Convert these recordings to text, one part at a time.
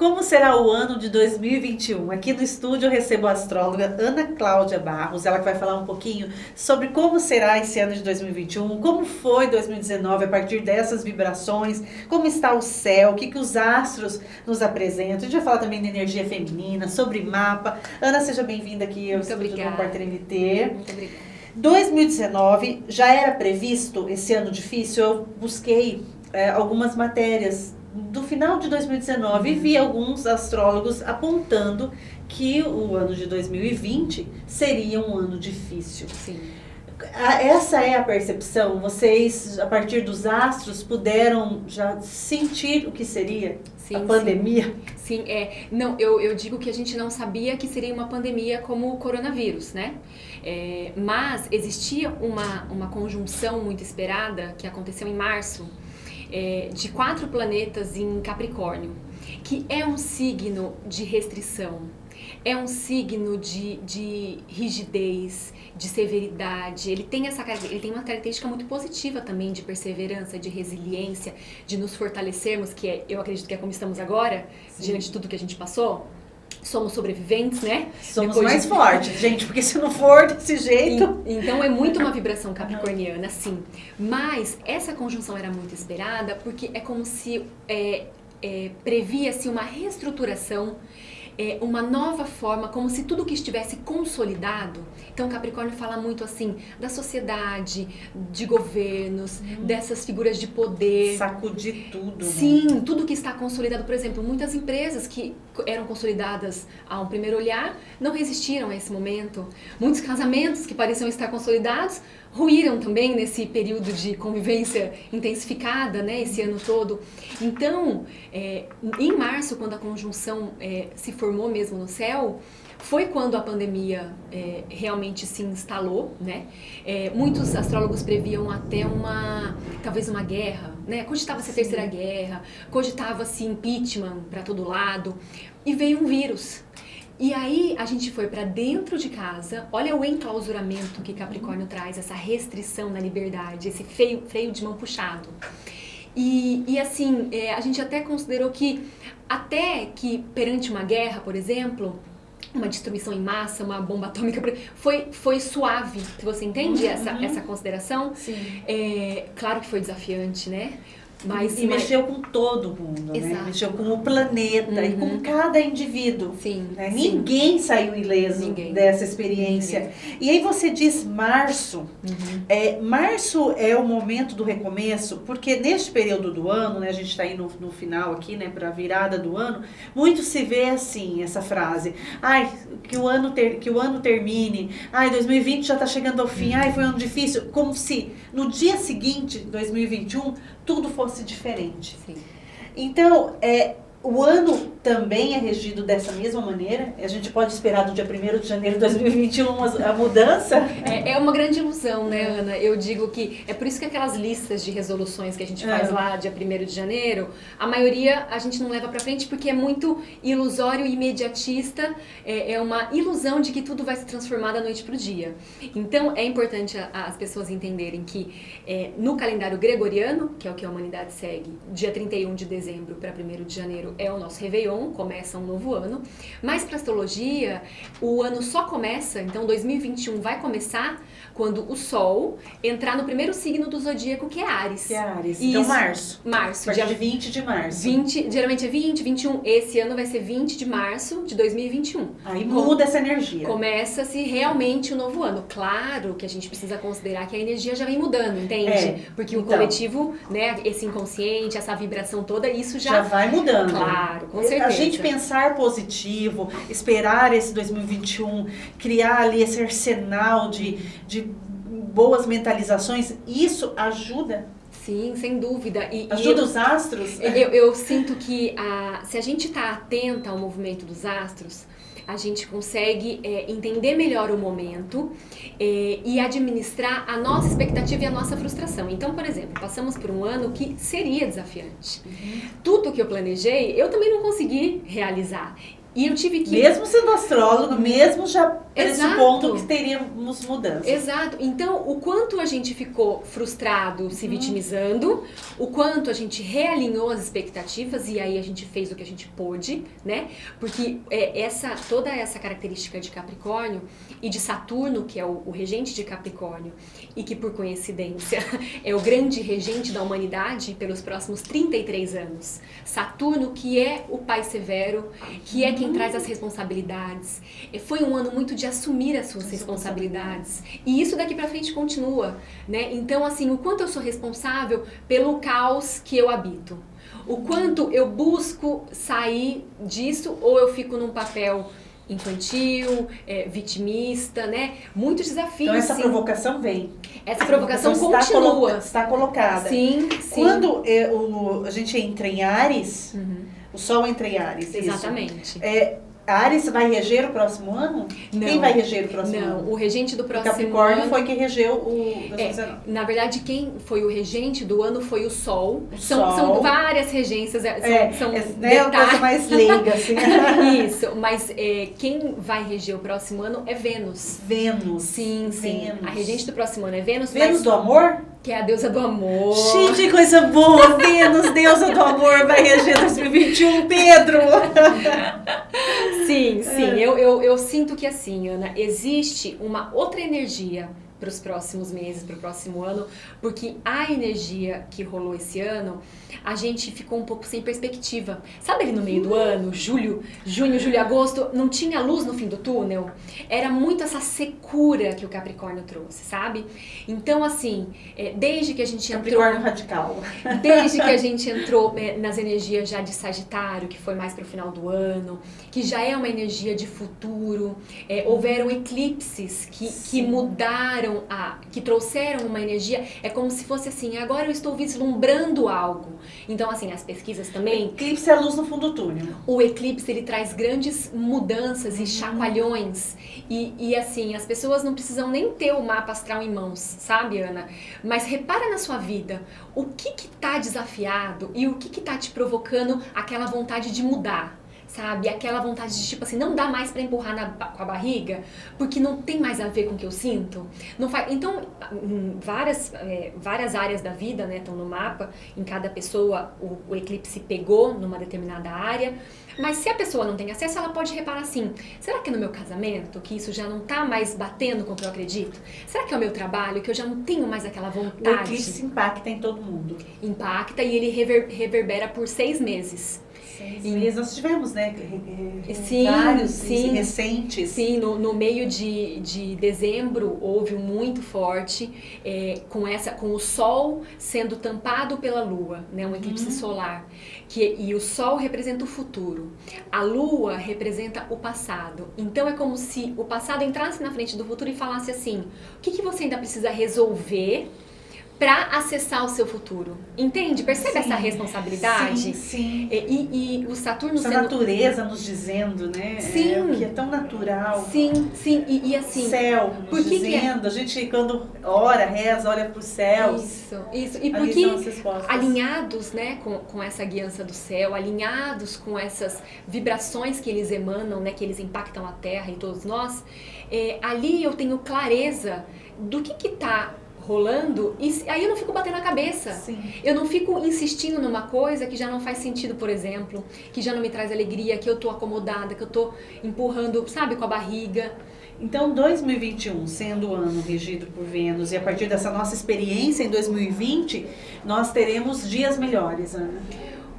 Como será o ano de 2021? Aqui no estúdio eu recebo a astróloga Ana Cláudia Barros, ela que vai falar um pouquinho sobre como será esse ano de 2021, como foi 2019 a partir dessas vibrações, como está o céu, o que os astros nos apresentam. A gente vai falar também de energia feminina, sobre mapa. Ana, seja bem-vinda aqui ao estúdio do Repórter MT. Muito obrigada. 2019 já era previsto esse ano difícil. Eu busquei algumas matérias do final de 2019 e vi alguns astrólogos apontando que o ano de 2020 seria um ano difícil. Sim. Essa é a percepção? Vocês, a partir dos astros, puderam já sentir o que seria a pandemia? Sim, não, eu digo que a gente não sabia que seria uma pandemia como o coronavírus, né? Mas existia uma conjunção muito esperada que aconteceu em março, de 4 planetas em Capricórnio, que é um signo de restrição, é um signo de rigidez, de severidade. Ele tem uma característica muito positiva também de perseverança, de resiliência, de nos fortalecermos, eu acredito que é como estamos agora, diante de tudo que a gente passou. Somos sobreviventes, né? Somos mais fortes, gente, porque se não for desse jeito... Então é muito uma vibração capricorniana, sim. Mas essa conjunção era muito esperada porque é como se previa-se uma reestruturação, uma nova forma, como se tudo que estivesse consolidado. Então Capricórnio fala muito assim da sociedade, de governos, dessas figuras de poder. Sacudir tudo. Sim, né? Tudo que está consolidado. Por exemplo, muitas empresas que eram consolidadas a um primeiro olhar não resistiram a esse momento. Muitos casamentos que pareciam estar consolidados ruíram também nesse período de convivência intensificada, né, esse ano todo. Então, em março, quando a conjunção se formou mesmo no céu, foi quando a pandemia realmente se instalou, né? Muitos astrólogos previam até talvez uma guerra, né? Cogitava-se a terceira guerra, cogitava-se impeachment para todo lado, e veio um vírus. E aí a gente foi para dentro de casa, olha o enclausuramento que Capricórnio traz, essa restrição na liberdade, esse freio de mão puxado. E assim, a gente até considerou que, até que perante uma guerra, por exemplo, uma destruição em massa, uma bomba atômica, foi suave. Você entende essa consideração? Sim. Claro que foi desafiante, né? E mexeu com todo mundo, Exato. né? Mexeu com o planeta e com cada indivíduo. Sim, né? sim. Ninguém saiu ileso dessa experiência. E aí você diz março. Março é o momento do recomeço, porque neste período do ano, né, a gente está aí no final aqui, né, para a virada do ano, muito se vê assim, essa frase. Ai, que o ano termine. Ai, 2020 já está chegando ao fim. Ai, foi um ano difícil. Como se no dia seguinte, 2021, tudo fosse diferente. Sim. Então, o ano também é regido dessa mesma maneira? A gente pode esperar do dia 1º de janeiro de 2021 a mudança? É uma grande ilusão, né, Ana? Eu digo que é por isso que aquelas listas de resoluções que a gente faz lá dia 1º de janeiro, a maioria a gente não leva pra frente porque é muito ilusório e imediatista, é uma ilusão de que tudo vai se transformar da noite pro dia. Então é importante as pessoas entenderem que no calendário gregoriano, que é o que a humanidade segue, dia 31 de dezembro para 1º de janeiro é o nosso Réveillon, começa um novo ano, mas para astrologia o ano só começa, então 2021 vai começar quando o Sol entrar no primeiro signo do zodíaco, que é Áries. Então março. Março. Dia 20 de março. Geralmente é 20, 21, esse ano vai ser 20 de março de 2021. Aí muda essa energia. Começa-se realmente o novo ano. Claro que a gente precisa considerar que a energia já vem mudando, entende? Porque o coletivo, né, esse inconsciente, essa vibração toda, isso já vai mudando. Claro, com certeza. A gente pensar positivo, esperar esse 2021, criar ali esse arsenal de boas mentalizações, isso ajuda? Sim, sem dúvida. Ajuda os astros? Eu sinto que se a gente está atenta ao movimento dos astros, a gente consegue entender melhor o momento e administrar a nossa expectativa e a nossa frustração. Então, por exemplo, passamos por um ano que seria desafiante. Tudo que eu planejei, eu também não consegui realizar. E eu tive que... Mesmo sendo astrólogo, mesmo já pressupondo Exato. que teríamos mudanças. Exato. Então, o quanto a gente ficou frustrado se vitimizando, o quanto a gente realinhou as expectativas e aí a gente fez o que a gente pôde, né? Porque toda essa característica de Capricórnio e de Saturno, que é o regente de Capricórnio e que, por coincidência, é o grande regente da humanidade pelos próximos 33 anos. Saturno, que é o pai severo, que é quem traz as responsabilidades. Foi um ano muito de assumir as suas responsabilidades. E isso daqui pra frente continua, né? Então, assim, o quanto eu sou responsável pelo caos que eu habito. O quanto eu busco sair disso ou eu fico num papel infantil, vitimista, né? Muitos desafios. Então essa provocação vem. Essa provocação continua. Está colocada. Sim, sim. Quando a gente entra em Áries, o Sol entra em Áries. Exatamente. Áries vai reger o próximo ano? Não. Quem vai reger o próximo ano? Não, o regente do próximo Capricórnio ano... foi quem regeu o 2019. Na verdade, quem foi o regente do ano foi o Sol. Sol. São várias regências, são né, é uma coisa mais leiga, assim. Isso, mas quem vai reger o próximo ano é Vênus. Vênus. Sim. Vênus. A regente do próximo ano é Vênus. Vênus do amor? Que é a deusa do amor. Gente, coisa boa! Vênus, deusa do amor, vai reger 2021, Pedro! Sim. Eu sinto que assim, Ana, existe uma outra energia para os próximos meses, para o próximo ano, porque a energia que rolou esse ano, a gente ficou um pouco sem perspectiva. Sabe ali no meio do ano, junho, julho, agosto, não tinha luz no fim do túnel? Era muito essa secura que o Capricórnio trouxe, sabe? Então, assim, desde que a gente Capricórnio radical. Desde que a gente entrou nas energias já de Sagitário, que foi mais para o final do ano, que já é uma energia de futuro, houveram eclipses que mudaram, que trouxeram uma energia, é como se fosse assim, agora eu estou vislumbrando algo. Então, assim, as pesquisas também... Eclipse é a luz no fundo do túnel. O eclipse, ele traz grandes mudanças e chacoalhões. E, assim, as pessoas não precisam nem ter o mapa astral em mãos, sabe, Ana? Mas repara na sua vida, o que tá desafiado e o que tá te provocando aquela vontade de mudar. Sabe? Aquela vontade de, tipo assim, não dá mais pra empurrar com a barriga, porque não tem mais a ver com o que eu sinto. Não faz... Então, várias áreas da vida, né, estão no mapa, em cada pessoa o eclipse pegou numa determinada área, mas se a pessoa não tem acesso, ela pode reparar assim, será que é no meu casamento, que isso já não tá mais batendo com o que eu acredito? Será que é o meu trabalho, que eu já não tenho mais aquela vontade? O eclipse impacta em todo mundo. Impacta e ele reverbera por 6 meses. 6 meses nós tivemos, né? Vários recentes. Sim, no meio de dezembro houve um muito forte, com o Sol sendo tampado pela Lua, né? Um eclipse solar. E o Sol representa o futuro. A Lua representa o passado. Então é como se o passado entrasse na frente do futuro e falasse assim, o que você ainda precisa resolver para acessar o seu futuro. Entende? Percebe essa responsabilidade? Sim. E o Saturno essa natureza nos dizendo, né? Sim. O que é tão natural. Sim. E assim... Céu nos dizendo. A gente, quando ora, reza, olha para os céus. Isso. E porque alinhados, né, com essa guiança do céu, alinhados com essas vibrações que eles emanam, né, que eles impactam a Terra e todos nós, ali eu tenho clareza do que tá rolando, e aí eu não fico batendo a cabeça. Sim. Eu não fico insistindo numa coisa que já não faz sentido, por exemplo, que já não me traz alegria, que eu tô acomodada, que eu tô empurrando, sabe, com a barriga. Então, 2021, sendo o ano regido por Vênus, e a partir dessa nossa experiência em 2020, nós teremos dias melhores, Ana.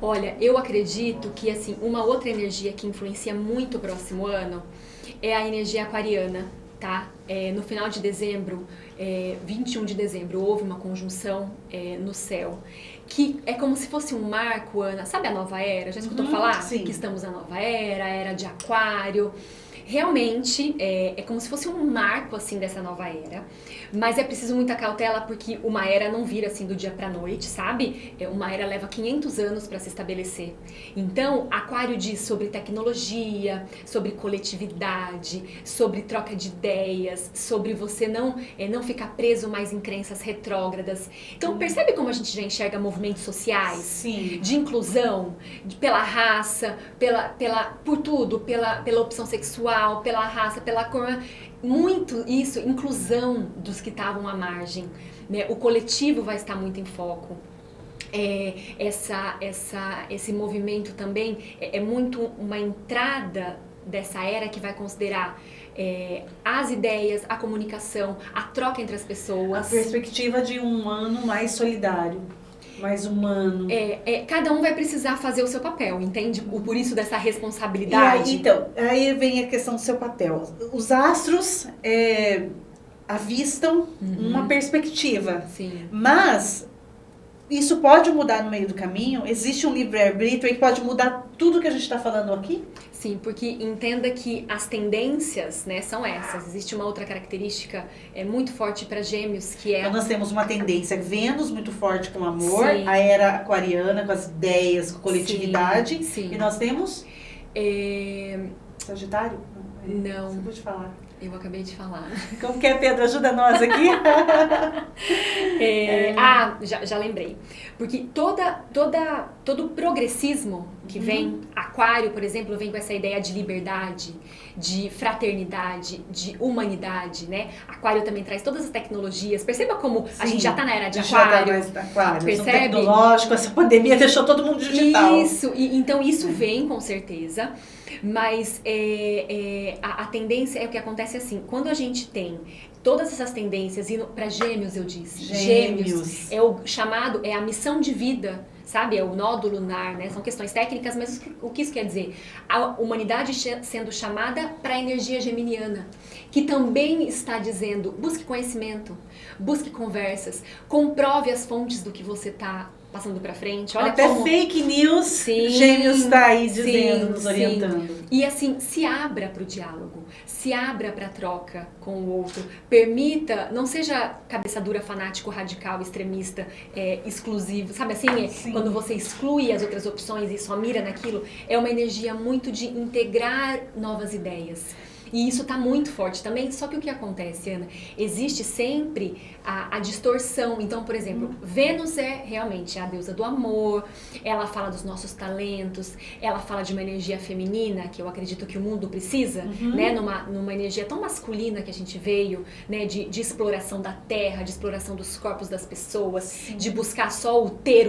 Olha, eu acredito que, assim, uma outra energia que influencia muito o próximo ano é a energia aquariana, tá? No final de dezembro, 21 de dezembro, houve uma conjunção no céu, que é como se fosse um marco, Ana, sabe a nova era? Já escutou falar? Sim. Que estamos na nova era, a era de Aquário. realmente é como se fosse um marco assim dessa nova era, mas é preciso muita cautela porque uma era não vira assim do dia pra noite, sabe? Uma era leva 500 anos para se estabelecer. Então, Aquário diz sobre tecnologia, sobre coletividade, sobre troca de ideias, sobre você não ficar preso mais em crenças retrógradas. Então, percebe como a gente já enxerga movimentos sociais? Sim. De inclusão, pela raça, por tudo, pela opção sexual, pela raça, pela cor. Muito isso, inclusão dos que estavam à margem. Né? O coletivo vai estar muito em foco. Esse movimento também é muito uma entrada dessa era que vai considerar as ideias, a comunicação, a troca entre as pessoas. A perspectiva de um ano mais solidário, mais humano. Cada um vai precisar fazer o seu papel, entende? Por isso dessa responsabilidade. Aí vem a questão do seu papel. Os astros avistam uma perspectiva. Sim. Mas isso pode mudar no meio do caminho? Existe um livre-arbítrio que pode mudar tudo que a gente está falando aqui? Sim, porque entenda que as tendências, né, são essas. Existe uma outra característica muito forte para Gêmeos, que é... Então nós temos uma tendência, Vênus muito forte com o amor, Sim. a era aquariana com as ideias, com coletividade. Sim. E nós temos... Sagitário? Não. Você pode falar. Eu acabei de falar. Como que é, Pedro? Ajuda nós aqui. Já lembrei. Porque todo progressismo que vem, Aquário, por exemplo, vem com essa ideia de liberdade, de fraternidade, de humanidade, né? Aquário também traz todas as tecnologias. Perceba como a gente já está na era de Aquário. Percebe? Tecnológico, essa pandemia deixou todo mundo digital. Isso, então isso vem com certeza. Mas a tendência é o que acontece assim, quando a gente tem todas essas tendências indo para Gêmeos, eu disse. Gêmeos é o chamado, é a missão de vida, sabe? É o nódo lunar, né? São questões técnicas, mas o que isso quer dizer? A humanidade sendo chamada para a energia geminiana, que também está dizendo, busque conhecimento, busque conversas, comprove as fontes do que você está passando pra frente. Olha até como... fake news, sim, Gêmeos está aí dizendo, nos orientando. E assim, se abra pro diálogo, se abra pra troca com o outro, permita, não seja cabeça dura, fanático, radical, extremista, exclusivo, sabe assim? Quando você exclui as outras opções e só mira naquilo, é uma energia muito de integrar novas ideias. E isso está muito forte também, só que o que acontece, Ana? Existe sempre a distorção. Então, por exemplo, Vênus é realmente a deusa do amor, ela fala dos nossos talentos, ela fala de uma energia feminina, que eu acredito que o mundo precisa, né? Numa energia tão masculina que a gente veio, né? De exploração da terra, de exploração dos corpos das pessoas, de buscar só o ter.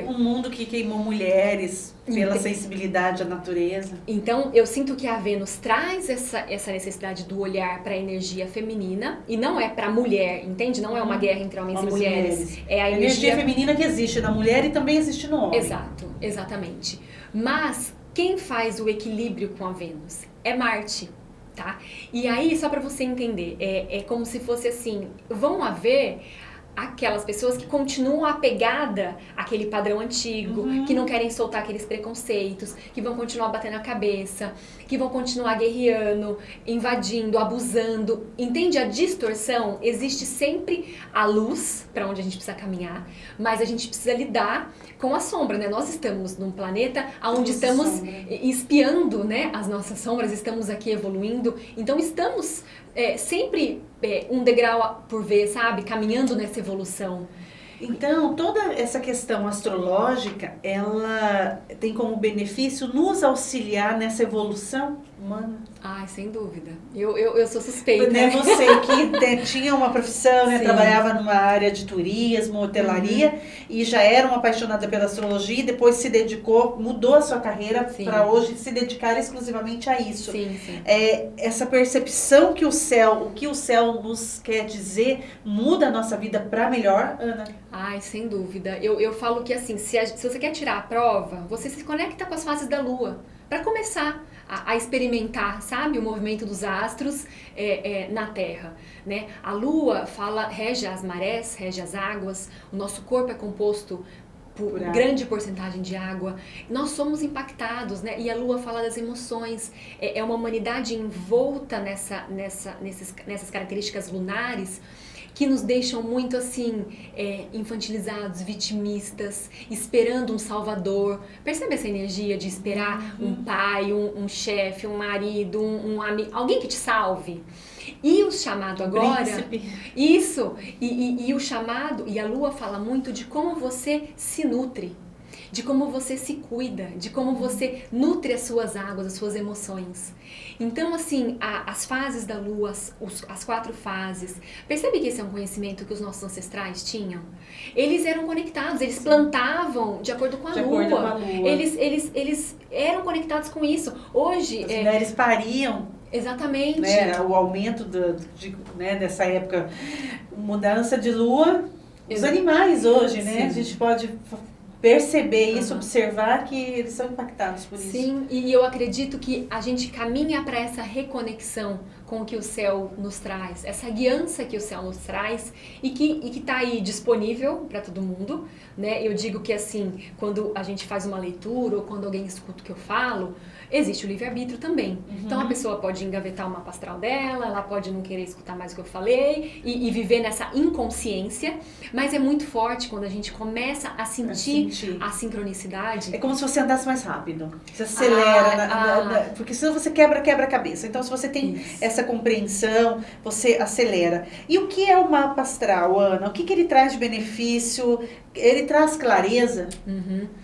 Um mundo que queimou mulheres pela sensibilidade à natureza. Então, eu sinto que a Vênus traz essa necessidade do olhar para a energia feminina, e não é para a mulher, entende? Não é uma guerra entre homens e mulheres. É a energia feminina que existe na mulher e também existe no homem. Exato, exatamente. Mas quem faz o equilíbrio com a Vênus é Marte, tá? E aí, só para você entender, é como se fosse assim, vão haver aquelas pessoas que continuam apegadas àquele padrão antigo, que não querem soltar aqueles preconceitos, que vão continuar batendo a cabeça, que vão continuar guerreando, invadindo, abusando. Entende a distorção? Existe sempre a luz para onde a gente precisa caminhar, mas a gente precisa lidar com a sombra, né? Nós estamos num planeta onde estamos espiando, né, as nossas sombras, estamos aqui evoluindo, então estamos sempre um degrau por vez, sabe? Caminhando nessa evolução. Então, toda essa questão astrológica, ela tem como benefício nos auxiliar nessa evolução humana? Ai, sem dúvida. Eu sou suspeita. Né? Você que tinha uma profissão, né? Trabalhava numa área de turismo, hotelaria, e já era uma apaixonada pela astrologia, e depois se dedicou, mudou a sua carreira para hoje se dedicar exclusivamente a isso. Sim. Essa percepção que o céu nos quer dizer, muda a nossa vida para melhor, Ana? Ai, sem dúvida. Eu falo que assim, se você quer tirar a prova, você se conecta com as fases da Lua, para começar a experimentar, sabe, o movimento dos astros na Terra, né? A Lua rege as marés, rege as águas, o nosso corpo é composto por grande porcentagem de água, nós somos impactados, né? E a Lua fala das emoções, é uma humanidade envolta nessas características lunares que nos deixam muito assim, infantilizados, vitimistas, esperando um salvador. Percebe essa energia de esperar um pai, um chefe, um marido, um amigo, alguém que te salve? E o chamado agora... Príncipe. Isso! E o chamado, e a Lua fala muito de como você se nutre, de como você se cuida, de como você nutre as suas águas, as suas emoções. Então, assim, as fases da Lua, as 4 fases, percebe que esse é um conhecimento que os nossos ancestrais tinham? Eles eram conectados, eles plantavam de acordo com a Lua. Acordo com a Lua. Eles eram conectados com isso. Hoje... As mulheres pariam. Exatamente. Né, o aumento dessa época, mudança de lua, os animais hoje, né? A gente pode perceber isso, observar que eles são impactados por isso. Sim, e eu acredito que a gente caminha para essa reconexão com o que o céu nos traz, essa guiança que o céu nos traz e que está aí disponível para todo mundo, né? Eu digo que assim, quando a gente faz uma leitura ou quando alguém escuta o que eu falo, existe o livre-arbítrio também. Então a pessoa pode engavetar o mapa astral dela, ela pode não querer escutar mais o que eu falei e viver nessa inconsciência, mas é muito forte quando a gente começa a sentir a sincronicidade. É como se você andasse mais rápido. Você acelera, porque senão você quebra a cabeça. Então se você tem essa compreensão, você acelera. E o que é o mapa astral, Ana? O que ele traz de benefício? Ele traz clareza?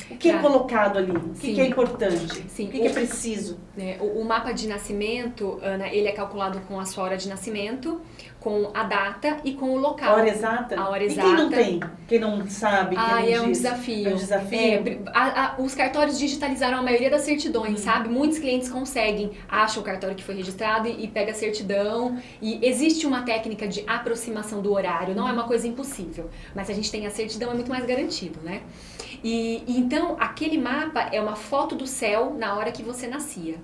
O que é colocado ali? O que é importante? Sim. O que é preciso? O mapa de nascimento, Ana, ele é calculado com a sua hora de nascimento, com a data e com o local. A hora exata? A hora exata. E quem não tem? Quem não sabe? É um desafio. É um desafio? Os cartórios digitalizaram a maioria das certidões, sabe? Muitos clientes conseguem, acham o cartório que foi registrado e pega a certidão. E existe uma técnica de aproximação do horário, não é uma coisa impossível. Mas se a gente tem a certidão, é muito mais garantido, né? E então, aquele mapa é uma foto do céu na hora que você nascia.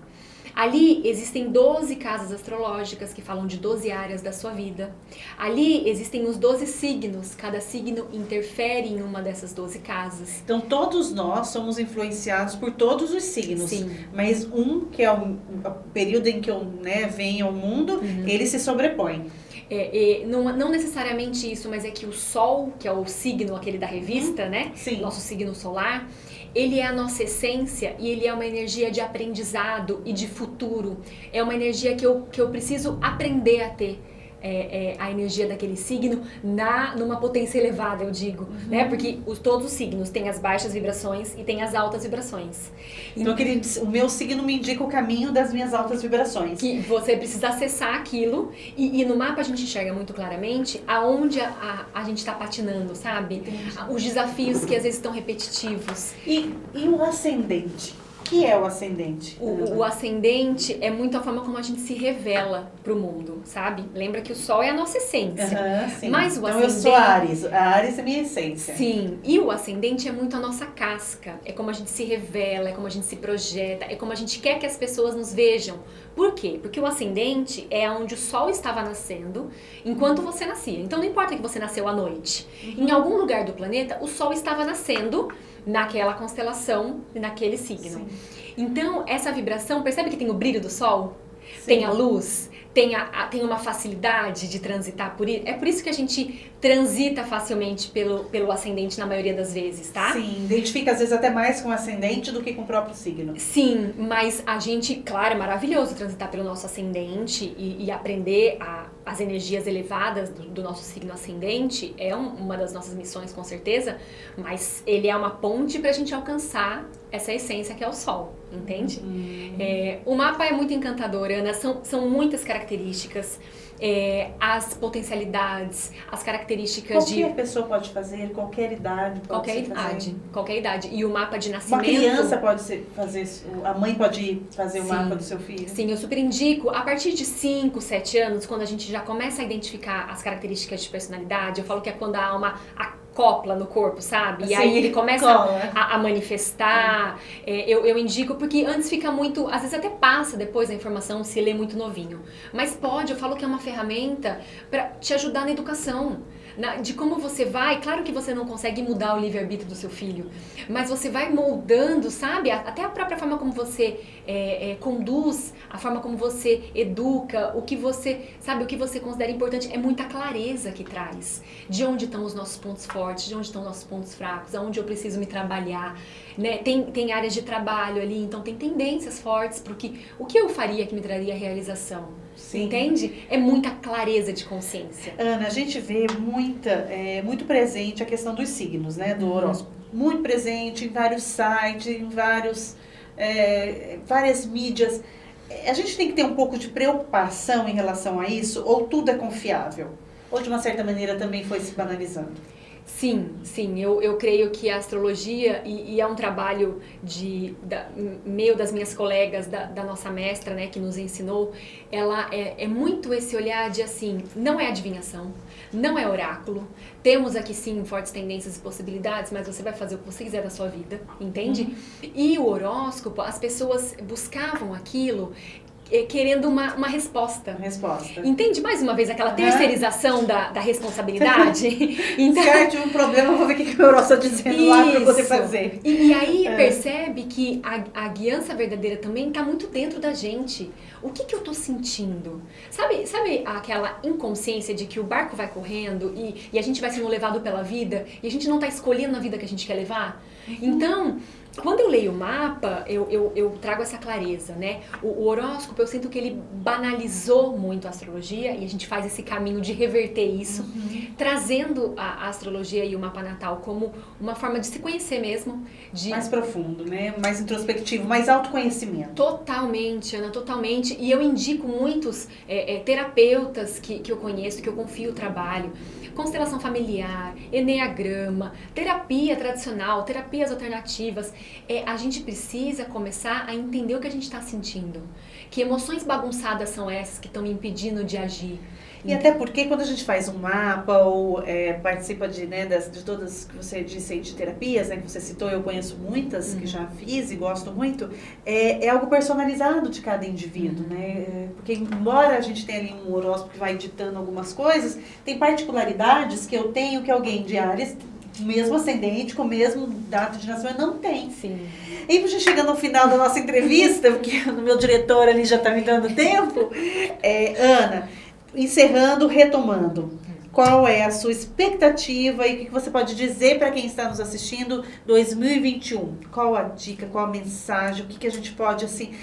Ali existem 12 casas astrológicas que falam de 12 áreas da sua vida. Ali existem os 12 signos, cada signo interfere em uma dessas 12 casas. Então todos nós somos influenciados por todos os signos. Sim. Mas que é o período em que eu venho ao mundo, ele se sobrepõe. Não necessariamente isso, mas é que o Sol, que é o signo aquele da revista, né? Sim. Nosso signo solar, ele é a nossa essência e ele é uma energia de aprendizado e de futuro. É uma energia que eu preciso aprender a ter. A energia daquele signo numa potência elevada, eu digo, né? Porque todos os signos têm as baixas vibrações e têm as altas vibrações. Então, o meu signo me indica o caminho das minhas altas vibrações. Que você precisa acessar aquilo e no mapa a gente enxerga muito claramente aonde a gente está patinando, sabe? Entendi. Os desafios que às vezes estão repetitivos. E o ascendente? O que é o ascendente? O ascendente é muito a forma como a gente se revela pro mundo, sabe? Lembra que o Sol é a nossa essência. Sim. Mas o então ascendente... eu sou Áries. A Áries é minha essência. Sim. E o ascendente é muito a nossa casca. É como a gente se revela, é como a gente se projeta, é como a gente quer que as pessoas nos vejam. Por quê? Porque o ascendente é onde o Sol estava nascendo enquanto você nascia. Então não importa que você nasceu à noite. Em algum lugar do planeta, o Sol estava nascendo naquela constelação, naquele signo. Sim. Então, essa vibração, percebe que tem o brilho do Sol? Sim. Tem a luz, tem uma facilidade de transitar por isso. É por isso que a gente transita facilmente pelo ascendente na maioria das vezes, tá? Sim, identifica às vezes até mais com o ascendente do que com o próprio signo. Sim, mas a gente, claro, é maravilhoso transitar pelo nosso ascendente e aprender as energias elevadas do nosso signo ascendente. É uma das nossas missões, com certeza, mas ele é uma ponte pra gente alcançar essa essência que é o Sol, entende? O mapa é muito encantador, Ana, são muitas características, as potencialidades, as características qualquer pessoa pode fazer, qualquer idade pode fazer. Qualquer idade. E o mapa de nascimento... Uma criança pode fazer, a mãe pode fazer o mapa do seu filho? Sim, eu super indico. A partir de 5, 7 anos, quando a gente já começa a identificar as características de personalidade, eu falo que é quando a alma copla no corpo, sabe? E Sim, aí ele começa cola. a manifestar. Eu indico, porque antes fica muito, às vezes até passa depois a informação se lê muito novinho. Mas pode, eu falo que é uma ferramenta para te ajudar na educação. De como você vai, claro que você não consegue mudar o livre-arbítrio do seu filho, mas você vai moldando, sabe? Até a própria forma como você conduz, a forma como você educa, o que você, sabe, o que você considera importante, é muita clareza que traz. De onde estão os nossos pontos fortes, de onde estão os nossos pontos fracos, aonde eu preciso me trabalhar, né? Tem áreas de trabalho ali, então tem tendências fortes para o que eu faria que me traria realização. Sim. Entende? É muita clareza de consciência. Ana, a gente vê muito presente a questão dos signos, né, do horóscopo. Muito presente em vários sites, em várias mídias. A gente tem que ter um pouco de preocupação em relação a isso, ou tudo é confiável? Ou de uma certa maneira também foi se banalizando? Sim, eu creio que a astrologia, e é um trabalho das minhas colegas, da nossa mestra, né, que nos ensinou, ela é muito esse olhar de assim, não é adivinhação, não é oráculo, temos aqui sim fortes tendências e possibilidades, mas você vai fazer o que você quiser da sua vida, entende? E o horóscopo, as pessoas buscavam aquilo querendo uma resposta. Entende mais uma vez aquela terceirização da responsabilidade? Então, se eu tive um problema, eu vou ver o que o horóscopo está dizendo lá para poder fazer. E aí percebe que a guiança verdadeira também está muito dentro da gente. O que eu estou sentindo? Sabe aquela inconsciência de que o barco vai correndo e a gente vai sendo levado pela vida e a gente não está escolhendo a vida que a gente quer levar? Então, quando eu leio o mapa, eu trago essa clareza, né? O horóscopo, eu sinto que ele banalizou muito a astrologia e a gente faz esse caminho de reverter isso, trazendo a astrologia e o mapa natal como uma forma de se conhecer mesmo. Mais profundo, né? Mais introspectivo, mais autoconhecimento. Totalmente, Ana, totalmente. E eu indico muitos terapeutas que eu conheço, que eu confio o trabalho. Constelação familiar, eneagrama, terapia tradicional, terapias alternativas. A gente precisa começar a entender o que a gente está sentindo. Que emoções bagunçadas são essas que estão me impedindo de agir. E até porque quando a gente faz um mapa ou participa de todas que você disse aí de terapias, né, que você citou, eu conheço muitas que já fiz e gosto muito, é algo personalizado de cada indivíduo, né? Porque embora a gente tenha ali um horóscopo que vai ditando algumas coisas, tem particularidades que eu tenho que alguém de Áries, mesmo ascendente, com o mesmo data de nascimento, não tem. Sim. E a gente chega no final da nossa entrevista, porque o meu diretor ali já está me dando tempo, Ana, encerrando, retomando, qual é a sua expectativa e o que você pode dizer para quem está nos assistindo 2021? Qual a dica, qual a mensagem, o que a gente pode assim,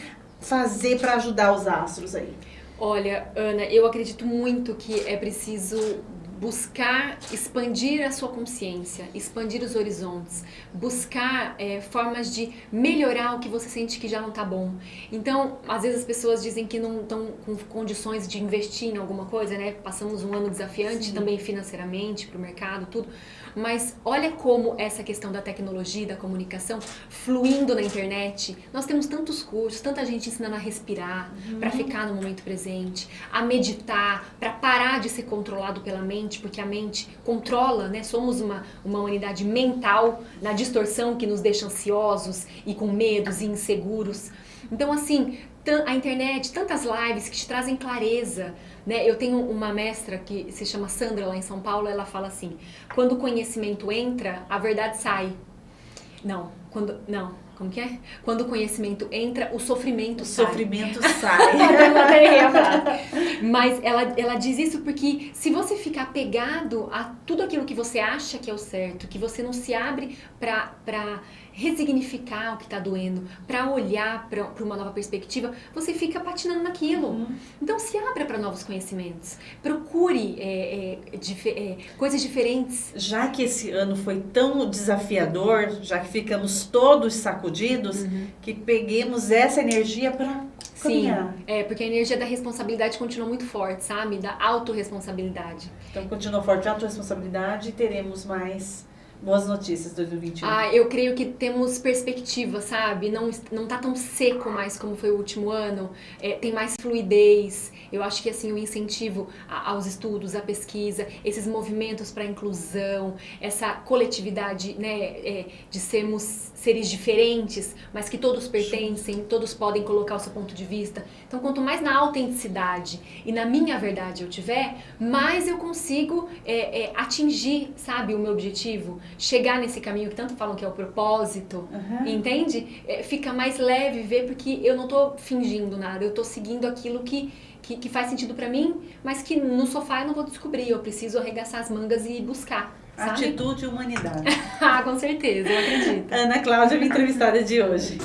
fazer para ajudar os astros aí? Olha, Ana, eu acredito muito que é preciso buscar expandir a sua consciência, expandir os horizontes, buscar formas de melhorar o que você sente que já não está bom. Então, às vezes as pessoas dizem que não estão com condições de investir em alguma coisa, né? Passamos um ano desafiante também financeiramente para o mercado, tudo. Mas olha como essa questão da tecnologia e da comunicação fluindo na internet. Nós temos tantos cursos, tanta gente ensinando a respirar, para ficar no momento presente, a meditar, para parar de ser controlado pela mente, porque a mente controla, né? Somos uma unidade mental na distorção que nos deixa ansiosos e com medos e inseguros. Então, assim, a internet, tantas lives que te trazem clareza, né? Eu tenho uma mestra que se chama Sandra, lá em São Paulo, ela fala assim, quando o conhecimento entra, a verdade sai. Como que é? Quando o conhecimento entra, o sofrimento sai. O sofrimento sai. Mas ela diz isso porque se você ficar apegado a tudo aquilo que você acha que é o certo, que você não se abre para ressignificar o que está doendo, para olhar para uma nova perspectiva, você fica patinando naquilo. Então se abra para novos conhecimentos, procure coisas diferentes. Já que esse ano foi tão desafiador, já que ficamos todos sacudidos, que peguemos essa energia para caminhar. Sim, porque a energia da responsabilidade continua muito forte, sabe? Da autorresponsabilidade. Então continua forte a autorresponsabilidade e teremos mais boas notícias 2021? Eu creio que temos perspectiva, sabe? Não tá tão seco mais como foi o último ano. Tem mais fluidez. Eu acho que assim o incentivo aos estudos, à pesquisa, esses movimentos para a inclusão, essa coletividade, né, de sermos seres diferentes, mas que todos pertencem, todos podem colocar o seu ponto de vista. Então, quanto mais na autenticidade e na minha verdade eu tiver, mais eu consigo atingir, sabe, o meu objetivo, chegar nesse caminho que tanto falam que é o propósito, entende? Fica mais leve ver, porque eu não tô fingindo nada, eu tô seguindo aquilo que faz sentido pra mim, mas que no sofá eu não vou descobrir, eu preciso arregaçar as mangas e buscar. Sabe? Atitude e humanidade. Com certeza, eu acredito. Ana Cláudia, minha entrevistada de hoje.